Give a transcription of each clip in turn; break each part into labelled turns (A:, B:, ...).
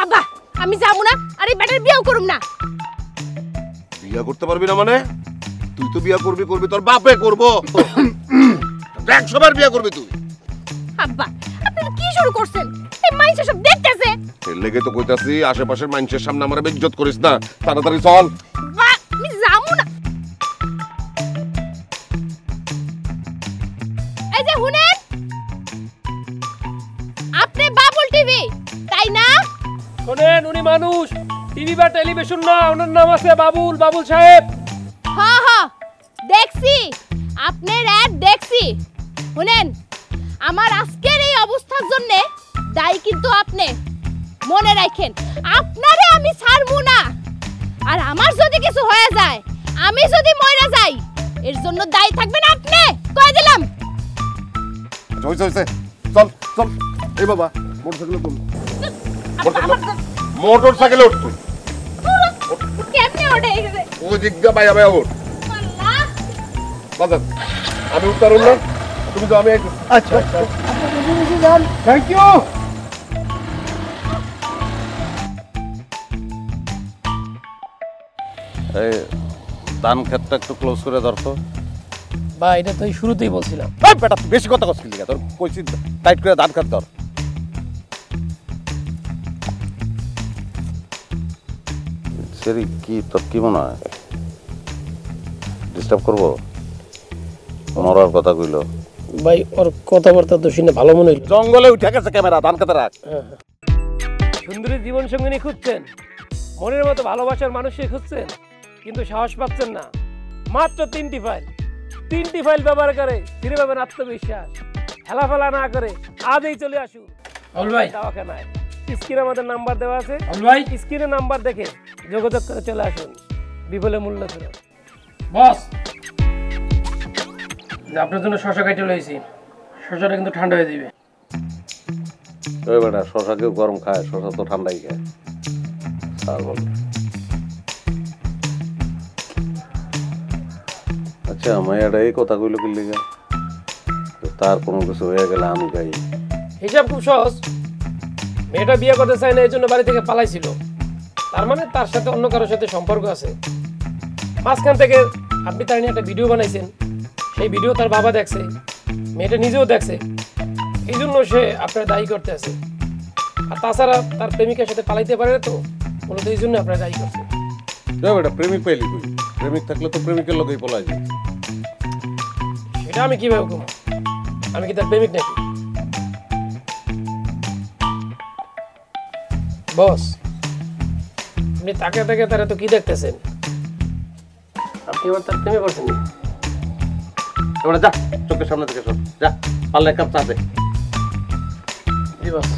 A: আব্বা আমি যাবো না, আর এই ব্যাটার বিয়েও করুম না।
B: বিয়া করতে পারবি না মানে? তুই তো বিয়া করবি তোর বাপে করবো। 100 বার বিয়া করবি তুই।
A: আব্বা আপনি কি শুরু করছেন? এই মানুষ সব দেখতেছে।
B: এর লেগে তো কইতাছি আশেপাশের মানুষের সামনে আমার বেইজ্জত করিস না, তাড়াতাড়ি চল।
A: আমি যাবো না। এই যে শুনেন, আপনি বাবুল টিভি তাই না?
C: শোনেন, উনি মানুষ, টিভি বা টেলিভিশন না, ওনার নাম আছে বাবুল সাহেব।
A: হ্যাঁ হ্যাঁ দেখছি, আপনার অ্যাড দেখছি। শুনেন, আমার আজকের এই অবস্থার জন্য দায়ী কিন্তু আপনি, মনে রাখেন। আপনারে আমি ছাড়বো না, আর আমার যদি কিছু হয়ে যায়, আমি যদি মরে যাই, এর জন্য দায়ী থাকবেন আপনি, কয়ে দিলাম।
B: হইছে চল চল। এই বাবা মোটরসাইকেলে তুল। মোটরসাইকেলে উঠ তুই।
A: কেমনে ওঠে এখানে?
B: ও জিজ্ঞা ভাই ওঠ।
A: আল্লাহ
B: বাজার আমি উত্তরুন না, তুমি তো আমি।
C: আচ্ছা আচ্ছা থ্যাংক ইউ।
D: এই ধান ক্ষেতটা একটু ক্লোজ করে ধরতো।
C: বা এটা তো শুরুতেই বলছিলাম।
D: বেটা তুই বেশি কথা করছিলি, তোর কইছি টাইট করে ধান ক্ষেত ধর। সেরি কি তোর কি মনে হয় ডিস্টার্ব করবো? মরার কথা কইল
C: ভাই, ওর কথাবার্তা তো শুনে ভালো মনে হইল।
D: জঙ্গলে উঠে গেছে ক্যামেরা, ধান খেতে রাখ।
C: সুন্দরী জীবন সঙ্গিনী খুঁজছেন, মনের মতো ভালোবাসার মানুষই খুঁজছেন, কিন্তু সাহস পাচ্ছেন না। মাত্র 3টি ফাইল ব্যবহার করে ফিরে পাবেন আত্মবিশ্বাস। হেলাফেলা না করে আজই চলে আসুন দাওয়াখানায়। স্ক্রিনে আমাদের নাম্বার দেওয়া আছে, স্ক্রিনে নাম্বার দেখে যোগাযোগ করে চলে আসুন। বিফলে মূল্য ফেরত। বস, আপনার জন্য শশা কাটে লইছি, শশাটা কিন্তু ঠান্ডা হয়ে যাবে।
D: ওই বেটা শশা কেউ গরম খায়? শশা তো ঠান্ডাই খায়। স্যার বল। আচ্ছা মায়াটা এই কথা কইল কি লিগা? তার কোনো কিছু হয়ে গেলে আমি গাই।
C: হিসাব খুব সহজ। মেয়েটা বিয়ে করতে চায় না, এই জন্য বাড়ি থেকে পালাইছিল। তার মানে তার সাথে অন্য কারোর সাথে সম্পর্ক আছে। মাঝখান থেকে আপনি তার নিয়ে একটা ভিডিও বানাইছেন, সেই ভিডিও তার বাবা দেখছে, মেয়েটা নিজেও দেখছে, এই জন্য সে আপনার দায়ী করতে আছে। আর তাছাড়া তার প্রেমিকের সাথে পালাইতে পারে না, তো মূলত এই জন্য আপনার দায়ী করছে।
D: বেটা প্রেমিক পাইলি তুই? প্রেমিক থাকলে তো প্রেমিকের লোকেই পলাই যায়।
C: সেটা আমি কিভাবে কম? আমি কি তার প্রেমিক নাকি? বস, আপনি তাকে তাকে তারা তো কি দেখতেছেন? আপনি আমার তার প্রেমে পড়ছেন।
D: এবারে যা চোখের সামনে থেকে সর, যা পারলে এক কাপ চা দে।
C: জি বস।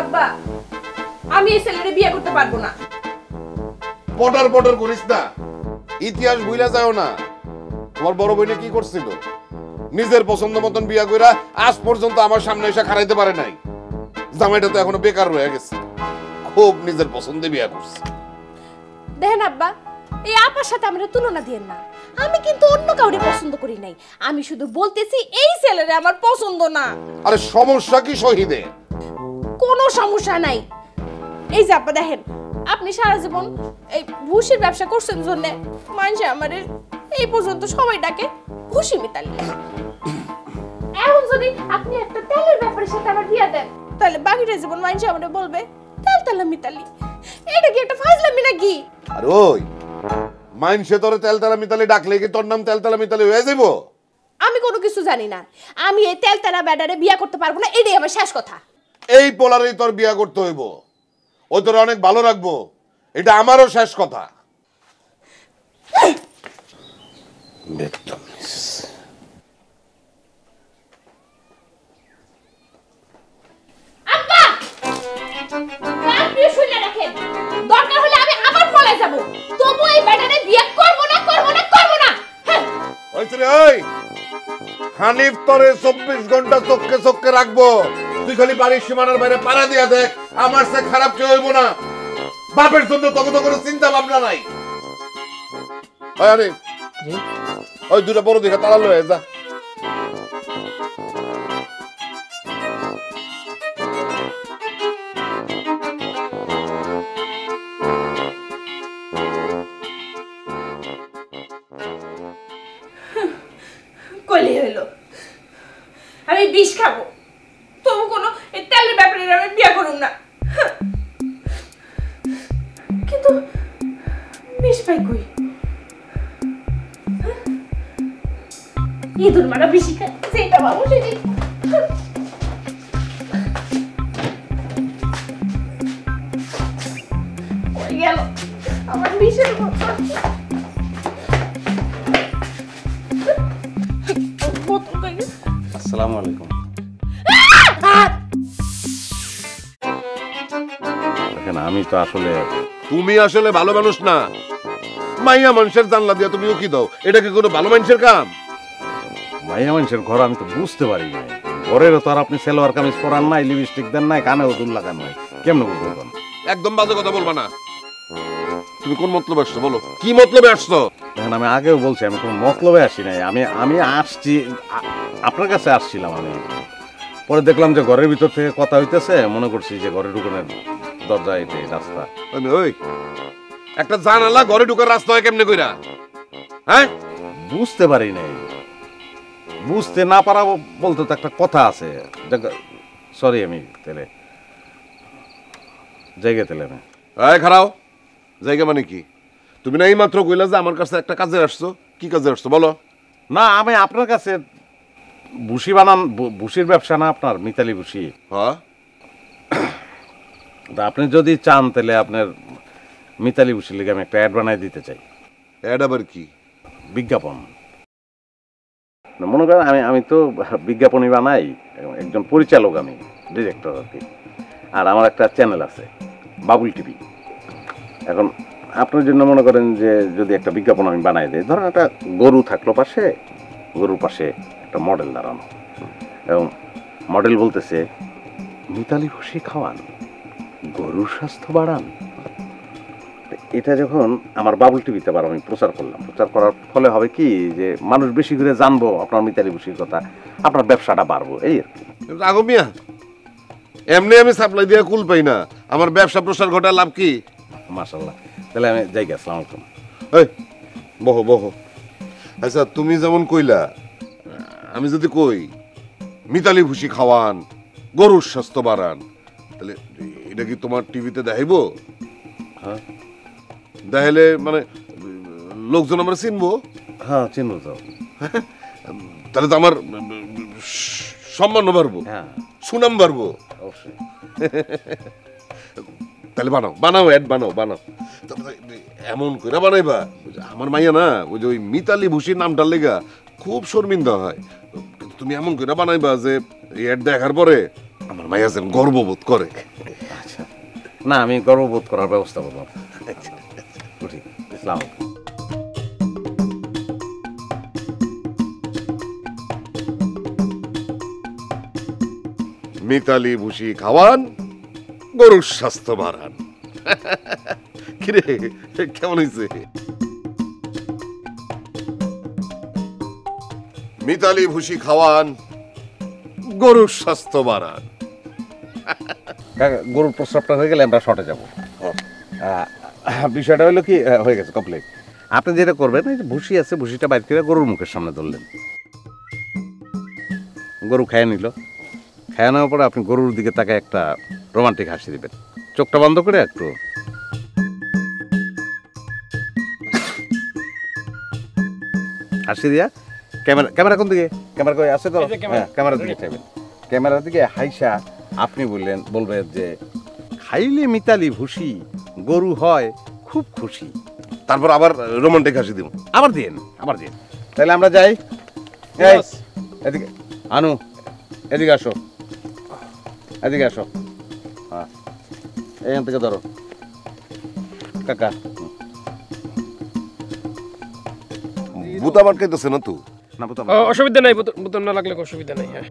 A: আব্বা আমি এই ছেলেরে বিয়ে করতে পারবো না।
B: পটার করিস না, ইতিহাস ভুইলা যাও না। তোমার বড় বোনে কি করছিল? নিজের পছন্দ মতন বিয়া কইরা আজ পর্যন্ত আমার সামনে এসে খাড়াইতে পারে নাই। জামাইটা তো এখনো বেকার রয়ে গেছে, খুব নিজের পছন্দে বিয়া করছে।
A: দেখেন আব্বা, এই আপার সাথে আমরা তুলনা দিয়েন না। আমি কিন্তু অন্য কাউরে পছন্দ করি নাই, আমি শুধু বলতেছি এই ছেলেরে আমার পছন্দ না।
B: আরে সমস্যা কি শহীদে?
A: কোনো সমস্যা নাই। এই যে আব্বা দেখেন, আপনি সারা জীবন এই ভুসির ব্যবসা করছেন জন্য মানুষ আমাদের এই পর্যন্ত সবাই ডাকে ভুসি মিতালি। এখন যদি আপনি একটা তেলের ব্যাপারের সাথে আমার বিয়ে দেন, তাহলে বাকিটা জীবন মানুষ আমাদের বলবে তেলতেলা মিতালি। এটা কি একটা ফাজলামি নাকি?
B: আর ওই মাইনসে তোরে তেলতেলা মিতালি ডাকলে কি তোর নাম তেলতেলা মিতালি হয়ে যাইবো?
A: আমি কোনো কিছু জানি না, আমি এই তেলতেলা ব্যাডারে বিয়ে করতে পারবো না, এটাই আমার শেষ কথা।
B: এই পোলারেই তোর বিয়া করতে হইব, ও তোর অনেক ভালো রাখবো, এটা আমারও শেষ কথা।
A: আব্বা আপনি শুনে রাখেন, দরকার হলে আমি আবার পলাই যাব, তবু এই ব্যাটারে বিয়ে করব না, করব
B: কিরে ওই হানিফ তোরে 24 ঘন্টা চোখে চোখে রাখবো, তুই খালি বাড়ির সীমানার বাইরে পাড়া দিয়া দেখ, আমার সে খারাপ কেউ হইব না। বাপের জন্য তোকে তো কোনো চিন্তা ভাবনা নাই। ওই হানিফ, ওই দুটা বড় দেখে তাড়া লয়ে যা।
A: কইলে হইলো আমি বিষ খাবো, তবু কোনো এই তেলের ব্যাপারে আমি বিয়া করুম না। কিন্তু বিষ পাই কই? ইঁদুর মারা বেশি খায়, সেটা বাবু সেটি কই গেল আমার বিষের বোতল? বোতল কই গেল?
D: আসসালামু আলাইকুম। দেখেন আমি তো আসলে
B: তুমি আসলে ভালো মানুষ না, মাইয়া মানুষের জানলা দিয়া তুমি উকি দাও, এটা কি কোনো ভালো মানুষের কাম?
D: মাইয়া মানুষের ঘর আমি তো বুঝতে পারি না। ঘরেরও তো আর আপনি সালোয়ার কামিজ পরান নাই, লিপস্টিক দেন নাই, কানেও দুল লাগান নাই, কেমনে বুঝবেন?
B: একদম বাজে কথা বলবা না। তুমি কোন মতলবে আসছো বলো, কি মতলবে আসছো?
D: দেখেন আমি আগেও বলছি আমি কোনো মতলবে আসি নাই, আমি আসছি আপনার কাছে আসছিলাম। আমি পরে দেখলাম যে ঘরের ভিতর থেকে কথা হইতেছে, মনে করছি যে ঘরে ঢুকানোর দরজা এটাই রাস্তা।
B: ওই একটা জানালা ঘরে ঢুকার রাস্তা হয় কেমনে কইরা? হ্যাঁ
D: বুঝতে পারি নাই, বুঝতে না পারা বলতে তো একটা কথা আছে। সরি আমি তেলে জায়গা তেলে আমি
B: খারাও জায়গা মানে কি? তুমি না এই মাত্র কইলা যে আমার কাছে একটা কাজে আসছো, কি কাজে আসছো বলো?
D: না আমি আপনার কাছে ভুসি বানান, ভুসির ব্যবসা না আপনার, মিতালি ভুসি।
B: হ্যাঁ
D: আপনি যদি চান তাহলে আপনার মিতালি ভুসির লিগে আমি একটা অ্যাড বানাই দিতে চাই।
B: অ্যাড আবার কি?
D: বিজ্ঞাপন। মনে করেন আমি তো বিজ্ঞাপনই বানাই, একজন পরিচালক, আমি ডিরেক্টর আর কি। আর আমার একটা চ্যানেল আছে বাবুল টিভি। এখন আপনার জন্য মনে করেন যে যদি একটা বিজ্ঞাপন আমি বানাই দিই, ধরেন একটা গরু থাকলো পাশে, গরুর পাশে একটা মডেল দাঁড়ানো, এবং মডেল বলতেছে মিতালি ভুসি খাওয়ান, গরুর স্বাস্থ্য বাড়ান। এটা যখন আমার বাবুল টিভিতে আবার আমি প্রচার করলাম, প্রচার করার ফলে হবে কি যে মানুষ বেশি করে জানবো আপনার মিতালি ভুসির কথা, আপনার ব্যবসাটা বাড়বো, এই আর কি।
B: আগো মিয়া, এমনি আমি সাপ্লাই দিয়ে কুল পাই না, আমার ব্যবসা প্রসার ঘটার লাভ কি?
D: মাশাআল্লাহ, তাহলে আমি যাই গে। আসসালামু আলাইকুম।
B: এই বহো বহো। আচ্ছা তুমি যেমন কইলা, আমি যদি কই মিতালি ভুসি খাওয়ান, গরুর স্বাস্থ্য বাড়ান, তাহলে এটা কি তোমার টিভিতে দেখাইবো?
D: হ্যাঁ
B: দেখাইলে মানে লোকজন আমরা চিনবো?
D: হ্যাঁ চিনবো তো।
B: তাহলে তো আমার সম্মানও বাড়বো,
D: হ্যাঁ
B: সুনাম বাড়বো
D: অবশ্যই।
B: তাহলে বানাও বানাও অ্যাড বানাও বানাও। এমন করে বানাইবা আমার মাইয়া না ওই যে ওই মিতালি ভুসির নামটার লেগা খুব শর্মিন্দা হয়। কিন্তু তুমি এমন করে বানাইবা যে এই অ্যাড দেখার পরে আমার মাইয়া যেন গর্ববোধ করে।
D: আচ্ছা না, আমি গর্ববোধ করার ব্যবস্থা করবো। ঠিক, আসসালামু আলাইকুম।
B: মিতালি ভুসি খাওয়ান, গরুর স্বাস্থ্য বাড়ান। কিরে কেমন হয়েছে? মিতালি ভুসি খাওয়ান, গরুর স্বাস্থ্য বাড়ান।
D: গরুর প্রস্রাবটা হয়ে গেলে আমরা শর্টে যাবো। বিষয়টা হলো কি, হয়ে গেছে কমপ্লিট। আপনি যেটা করবেন, এই যে ভুসি আছে, ভুসিটা বাইর করে গরুর মুখের সামনে ধরলেন, গরু খেয়ে নিল। খেয়ে নেওয়ার পরে আপনি গরুর দিকে তাকে একটা রোমান্টিক হাসি দিবেন, চোখটা বন্ধ করে একটু। হাসি দিয়া ক্যামেরা কোন দিকে? ক্যামেরা কই আছে তো? হ্যাঁ ক্যামেরার দিকে চাইবেন। ক্যামেরার দিকে হাইসা আপনি বলবেন যে খাইলে মিতালি ভুসি গরু হয় খুব খুশি।
B: তারপর আবার রোমান্টিক হাসি দিব।
D: আবার দিন তাহলে আমরা যাই। এই এদিকে আনু, এদিকে আসো, এদিকে আসো। হ্যাঁ এখান থেকে ধরো কাকা।
B: বুতা মাটকাইতেছে না তো?
D: না বোতাম
C: অসুবিধা নাই, বোতাম না লাগলে অসুবিধা নাই। হ্যাঁ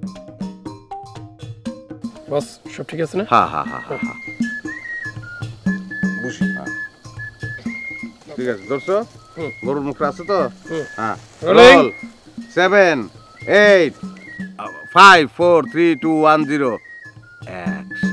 C: বস, সব ঠিক আছে না?
D: হ্যাঁ হ্যাঁ হ্যাঁ হ্যাঁ
B: বুঝি
D: ঠিক আছে ধরছো? গরুর মুখটা আছে তো? হ্যাঁ
C: Rolling.
D: 7 8 5 4 3 2 1 0 অ্যাকশন